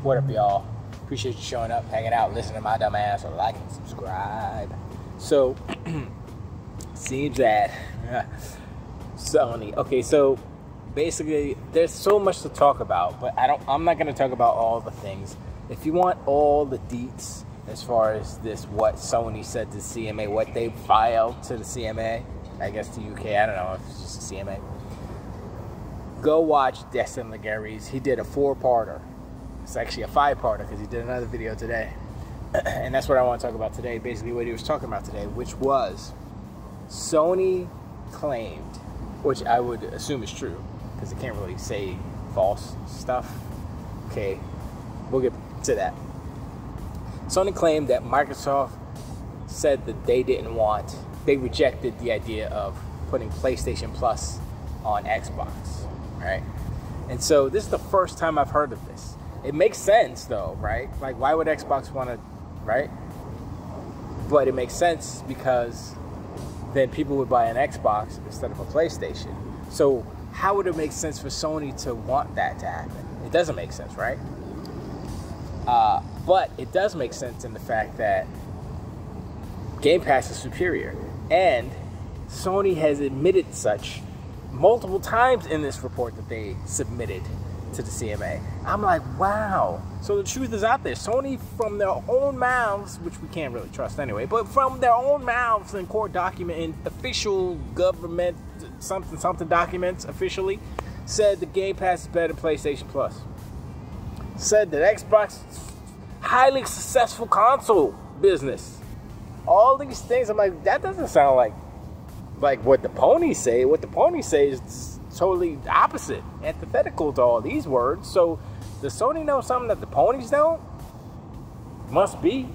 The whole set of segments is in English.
What up, y'all? Appreciate you showing up, hanging out, listening to my dumb ass, or like and subscribe. So, seems that Sony. Okay, so basically, there's so much to talk about, but I'm not gonna talk about all the things. If you want all the deets as far as this, what Sony said to CMA, what they filed to the CMA, I guess to UK, I don't know if it's just a CMA. Go watch Destin L. He did a 4-parter. It's actually a 5-parter because he did another video today. And that's what I want to talk about today. Basically what he was talking about today, which was Sony claimed, which I would assume is true because they can't really say false stuff. Okay, we'll get to that. Sony claimed that Microsoft said that they rejected the idea of putting PlayStation Plus on Xbox, right? And so this is the first time I've heard of this. It makes sense though, right? Like, why would Xbox want to, right? But it makes sense because then people would buy an Xbox instead of a PlayStation. So how would it make sense for Sony to want that to happen? It doesn't make sense, right? But it does make sense in the fact that Gamepass is superior. And Sony has admitted such multiple times in this report that they submitted to the CMA. I'm like, wow. So the truth is out there. Sony, from their own mouths, which we can't really trust anyway, but from their own mouths in court document, in official government something documents officially, said the Game Pass is better than PlayStation Plus. Said that Xbox highly successful console business. All these things, I'm like, that doesn't sound like what the ponies say. What the ponies say is totally opposite, antithetical to all these words. So does Sony know something that the ponies don't? Must be.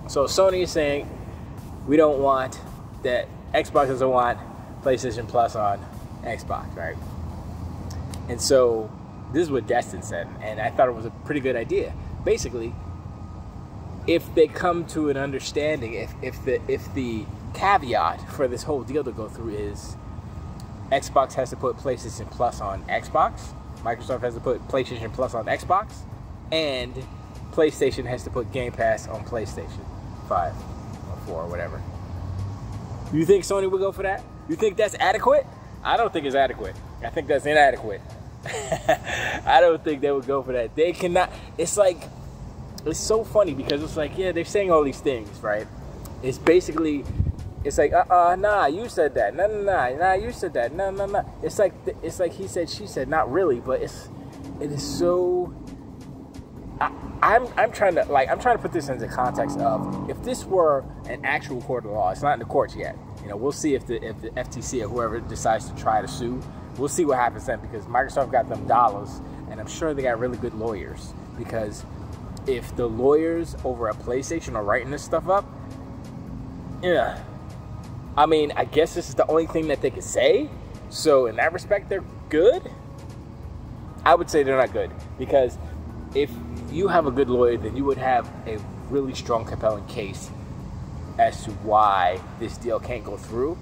So Sony is saying we don't want that. Xbox doesn't want PlayStation Plus on Xbox, right? And so this is what Destin said, and I thought it was a pretty good idea. Basically, if they come to an understanding, if the caveat for this whole deal to go through is Xbox has to put PlayStation Plus on Xbox, Microsoft has to put PlayStation Plus on Xbox, and PlayStation has to put Game Pass on PlayStation 5 or 4 or whatever. You think Sony would go for that? You think that's adequate? I don't think it's adequate. I think that's inadequate. I don't think they would go for that. They cannot. It's like, it's so funny because it's like, yeah, they're saying all these things, right? It's basically, it's like, nah, you said that. Nah, you said that. Nah. It's like he said, she said. Not really, but it is so. I'm trying to put this into context of, if this were an actual court of law, it's not in the courts yet. You know, we'll see if the FTC or whoever decides to try to sue. We'll see what happens then, because Microsoft got them dollars, and I'm sure they got really good lawyers. Because if the lawyers over at PlayStation are writing this stuff up, yeah, I mean, I guess this is the only thing that they could say. So in that respect, they're good. I would say they're not good, because if you have a good lawyer, then you would have a really strong, compelling case as to why this deal can't go through,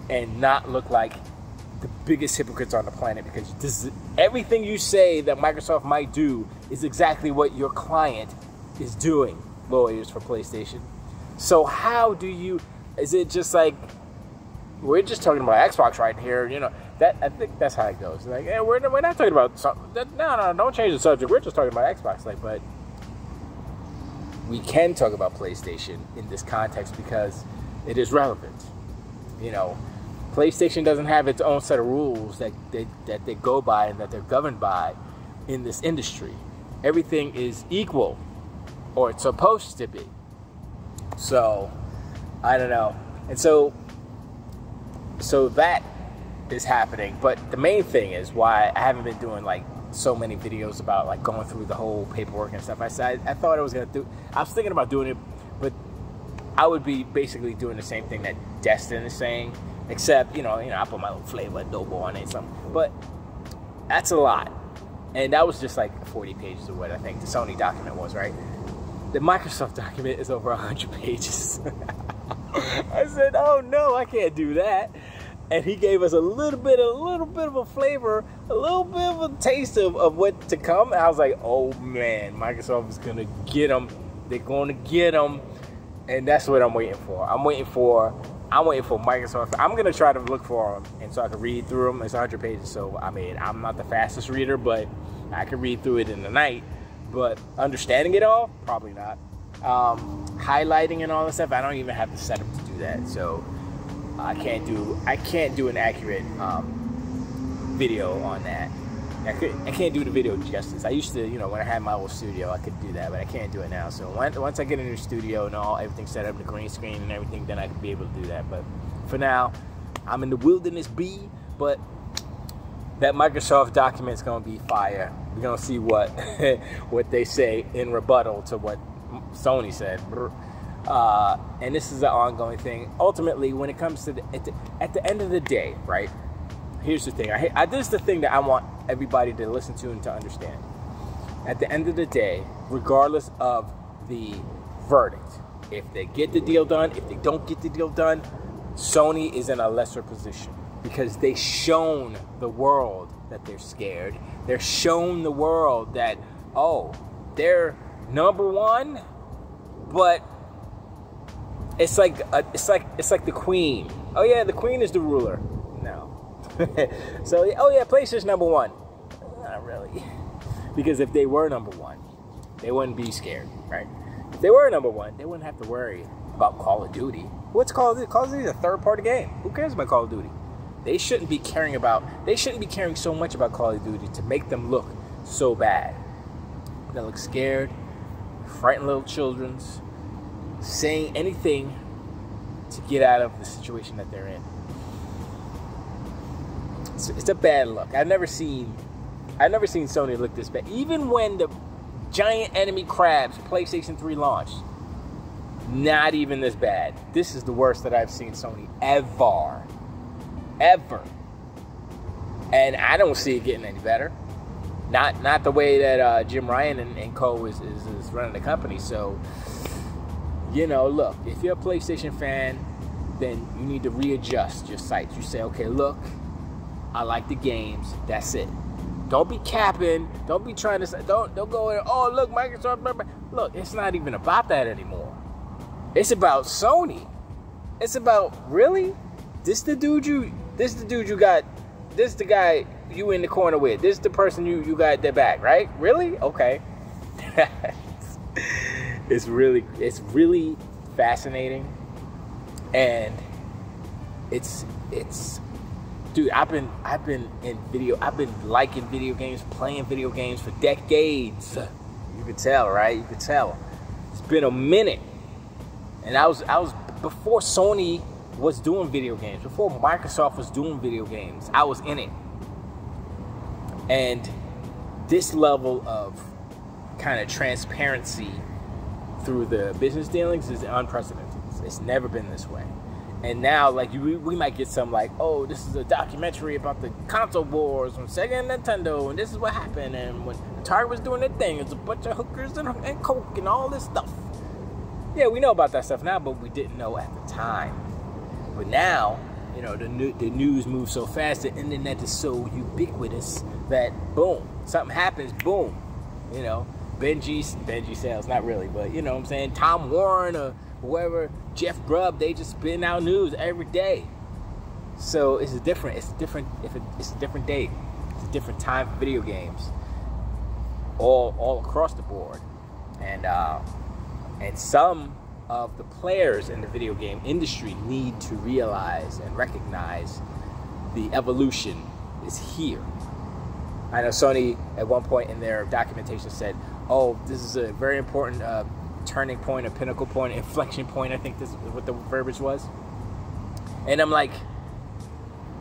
and not look like the biggest hypocrites on the planet, because this is, everything you say that Microsoft might do is exactly what your client is doing, lawyers for PlayStation. So how do you, is it just like, we're just talking about Xbox right here, you know, that, I think that's how it goes. Like, hey, we're not talking about something, no, don't change the subject, we're just talking about Xbox. Like, but we can talk about PlayStation in this context because it is relevant. You know, PlayStation doesn't have its own set of rules that they go by and that they're governed by in this industry. Everything is equal, or it's supposed to be. So, I don't know. And so that is happening. But the main thing is why I haven't been doing like so many videos about like going through the whole paperwork and stuff. I thought I was gonna do. I was thinking about doing it, but I would be basically doing the same thing that Destin is saying, except you know, I put my little flavor adobo on it and something. But that's a lot, and that was just like 40 pages of what I think the Sony document was, right? The Microsoft document is over 100 pages. I said, oh no, I can't do that. And he gave us a little bit of a flavor, a little bit of a taste of what to come. And I was like, oh man, Microsoft is gonna get them. They're gonna get them, and that's what I'm waiting for. I'm waiting for Microsoft. I'm gonna try to look for them, and so I can read through them. It's 100 pages, so I mean, I'm not the fastest reader, but I can read through it in the night. But understanding it all, probably not. Highlighting and all this stuff, I don't even have the setup to do that. So I can't do an accurate video on that. I can't do the video justice. I used to, when I had my old studio, I could do that, but I can't do it now. So once I get a new studio and everything set up, the green screen and everything, then I could be able to do that. But for now, I'm in the wilderness B. But that Microsoft document's gonna be fire. We're gonna see what what they say in rebuttal to what Sony said. And this is an ongoing thing. Ultimately, when it comes to at the end of the day, right? Here's the thing. This is the thing that I want everybody to listen to and to understand. At the end of the day, regardless of the verdict, if they get the deal done, if they don't get the deal done, Sony is in a lesser position because they've shown the world that they're scared. They're shown the world that, oh, they're number one, but it's like the queen. Oh yeah, the queen is the ruler. No. So, oh yeah, PlayStation's number one. Not really. Because if they were number one, they wouldn't be scared, right? If they were number one, they wouldn't have to worry about Call of Duty. What's Call of Duty? Call of Duty is a third-party game. Who cares about Call of Duty? They shouldn't be caring so much about Call of Duty to make them look so bad. They look scared, frightened little children's, saying anything to get out of the situation that they're in. It's a bad look. I've never seen Sony look this bad. Even when the giant enemy crabs PlayStation 3 launched, not even this bad. This is the worst that I've seen Sony ever. And I don't see it getting any better. Not the way that Jim Ryan and co is running the company. So, look, if you're a PlayStation fan, then you need to readjust your sights. You say, okay, look, I like the games. That's it. Don't be capping. Don't be trying to say, don't go in, oh, look, Microsoft. Look, it's not even about that anymore. It's about Sony. It's about, really? This the dude you got, this the guy you in the corner with. This the person you got their back, right? Really? Okay. It's really fascinating. And it's dude, I've been liking video games, playing video games for decades. You could tell, right? You could tell. It's been a minute. And I was before Sony was doing video games, before Microsoft was doing video games, I was in it. And this level of kind of transparency through the business dealings is unprecedented. It's never been this way. And now, like, we might get some, like, oh, this is a documentary about the console wars on Sega and Nintendo, and this is what happened, and when Atari was doing their thing, it's a bunch of hookers and coke and all this stuff. Yeah, we know about that stuff now, but we didn't know at the time. But now, the news moves so fast, the internet is so ubiquitous that, boom, something happens, boom. Benji Sales, not really, but, you know what I'm saying, Tom Warren or whoever, Jeff Grubb, they just spin out news every day. So it's a different day. It's a different time for video games. All across the board. And some of the players in the video game industry need to realize and recognize the evolution is here. I know Sony at one point in their documentation said, oh, this is a very important turning point, a pinnacle point, an inflection point. I think this is what the verbiage was. And I'm like,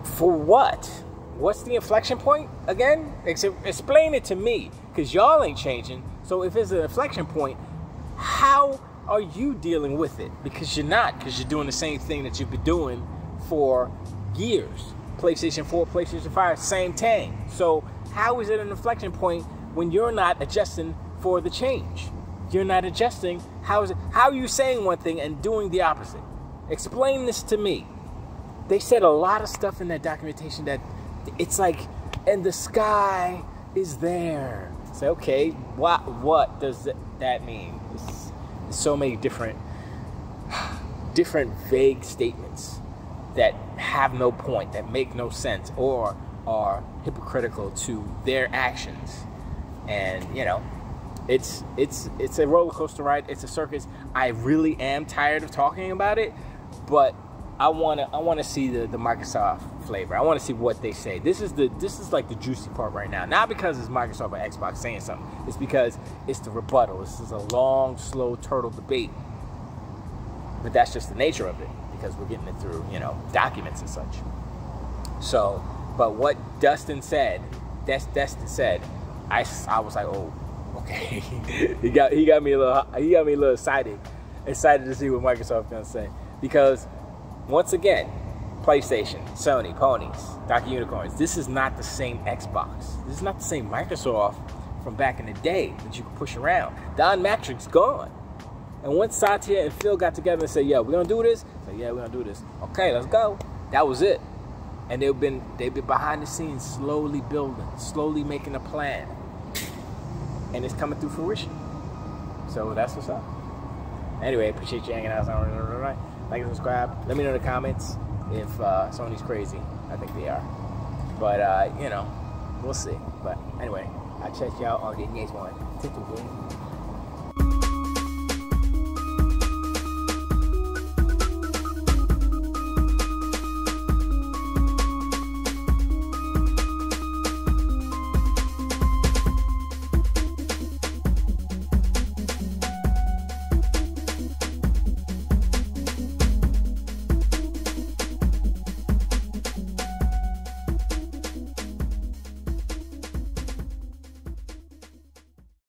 for what? What's the inflection point again? Explain it to me, because y'all ain't changing. So if it's an inflection point, how are you dealing with it? Because you're not, because you're doing the same thing that you've been doing for years. PlayStation 4, PlayStation 5, same thing. So how is it an inflection point when you're not adjusting for the change? You're not adjusting. How are you saying one thing and doing the opposite? Explain this to me. they said a lot of stuff in that documentation that it's like, and the sky is there. Say, okay, what does that mean? There's so many different vague statements that have no point, that make no sense, or are hypocritical to their actions. And you know, it's a roller coaster ride. It's a circus. I really am tired of talking about it, but I wanna see the Microsoft flavor. I want to see what they say. This is like the juicy part right now. Not because it's Microsoft or Xbox saying something. It's because it's the rebuttal. This is a long, slow turtle debate. But that's just the nature of it, because we're getting it through, you know, documents and such. So, but what Destin said, I was like, oh, okay. he got me a little excited to see what Microsoft's gonna say, because once again, PlayStation, Sony, ponies, Dr. Unicorns. This is not the same Xbox. This is not the same Microsoft from back in the day that you could push around. Don Matrix gone. And once Satya and Phil got together and said, "Yeah, we're gonna do this," I said, "Yeah, we're gonna do this." Okay, let's go. That was it. And they've been behind the scenes, slowly building, slowly making a plan, and it's coming through fruition. So that's what's up. Anyway, appreciate you hanging out. Like and subscribe. Let me know in the comments if Sony's crazy. I think they are. But you know, we'll see. But anyway, I'll check you out on the next one.